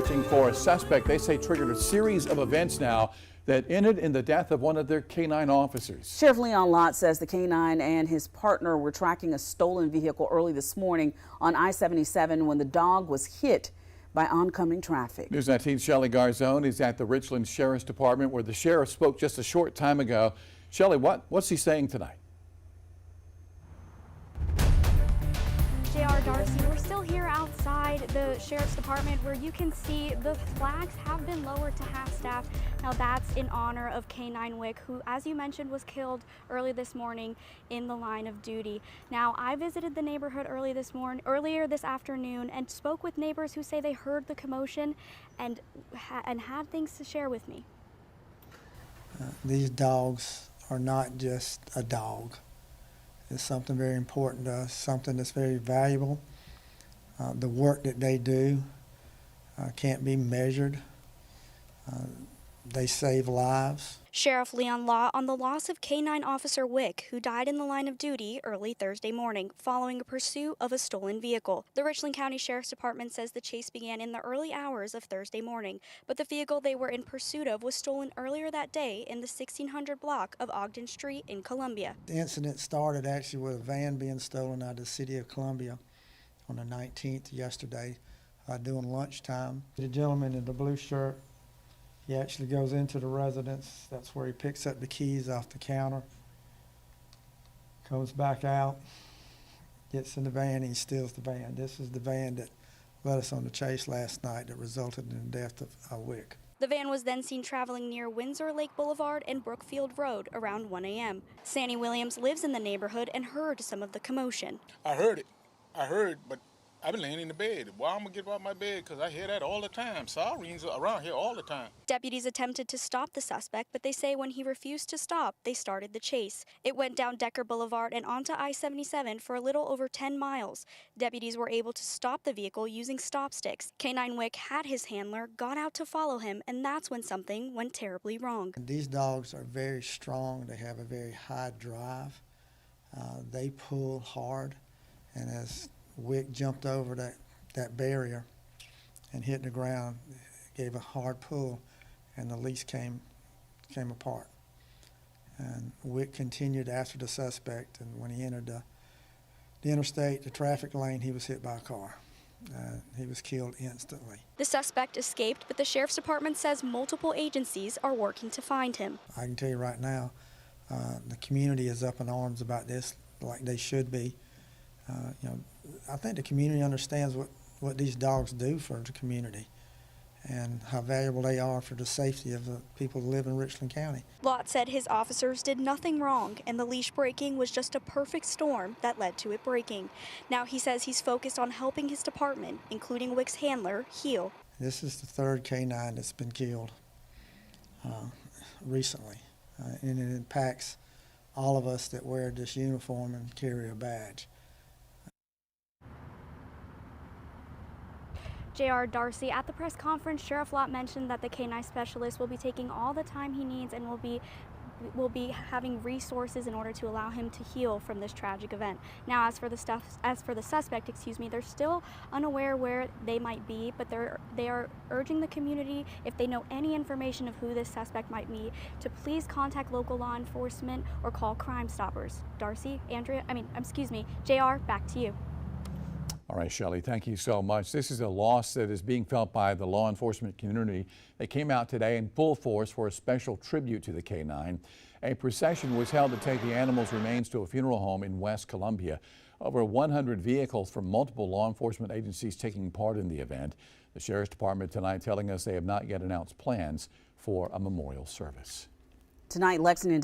Searching for a suspect they say triggered a series of events now that ended in the death of one of their K9 officers. Sheriff Leon Lott says the K9 and his partner were tracking a stolen vehicle early this morning on I-77 when the dog was hit by oncoming traffic. News 19's Shelley Garzone is at the Richland Sheriff's Department where the sheriff spoke just a short time ago. Shelley, what's he saying tonight? JR Darcy, we're still here outside the Sheriff's Department where you can see the flags have been lowered to half staff. Now that's in honor of K9 Wick, who, as you mentioned, was killed early this morning in the line of duty. Now, I visited the neighborhood earlier this afternoon and spoke with neighbors who say they heard the commotion and had things to share with me. These dogs are not just a dog. It's something very important to us, something that's very valuable. The work that they do can't be measured. They save lives. Sheriff Leon Lott on the loss of K9 Officer Wick, who died in the line of duty early Thursday morning following a pursuit of a stolen vehicle. The Richland County Sheriff's Department says the chase began in the early hours of Thursday morning, but the vehicle they were in pursuit of was stolen earlier that day in the 1600 block of Ogden Street in Columbia. The incident started actually with a van being stolen out of the city of Columbia on the 19th yesterday during lunchtime. The gentleman in the blue shirt, he actually goes into the residence. That's where he picks up the keys off the counter, comes back out, gets in the van, and he steals the van. This is the van that led us on the chase last night that resulted in the death of Wick. The van was then seen traveling near Windsor Lake Boulevard and Brookfield Road around 1 a.m. Sandy Williams lives in the neighborhood and heard some of the commotion. I heard it, but I've been laying in the bed. Well, I'm gonna get out my bed because I hear that all the time. Sirens are around here all the time. Deputies attempted to stop the suspect, but they say when he refused to stop, they started the chase. It went down Decker Boulevard and onto I-77 for a little over 10 miles. Deputies were able to stop the vehicle using stop sticks. K9 Wick had his handler, got out to follow him, and that's when something went terribly wrong. These dogs are very strong. They have a very high drive. They pull hard, and as Wick jumped over that barrier and hit the ground, gave a hard pull, and the leash came apart. And Wick continued after the suspect, and when he entered the interstate, the traffic lane, he was hit by a car. He was killed instantly. The suspect escaped, but the Sheriff's Department says multiple agencies are working to find him. I can tell you right now, the community is up in arms about this, like they should be. I think the community understands what these dogs do for the community and how valuable they are for the safety of the people who live in Richland County. Lott said his officers did nothing wrong and the leash breaking was just a perfect storm that led to it breaking. Now he says he's focused on helping his department, including Wick's handler, heal. This is the third K9 that's been killed recently, and it impacts all of us that wear this uniform and carry a badge. JR Darcy, at the press conference, Sheriff Lott mentioned that the K9 specialist will be taking all the time he needs and will be having resources in order to allow him to heal from this tragic event. Now, as for the suspect, they're still unaware where they might be, but they are urging the community, if they know any information of who this suspect might be, to please contact local law enforcement or call Crime Stoppers. Darcy, JR, back to you. All right, Shelley, thank you so much. This is a loss that is being felt by the law enforcement community. They came out today in full force for a special tribute to the K9. A procession was held to take the animal's remains to a funeral home in West Columbia. Over 100 vehicles from multiple law enforcement agencies taking part in the event. The Sheriff's Department tonight telling us they have not yet announced plans for a memorial service. Tonight, Lexington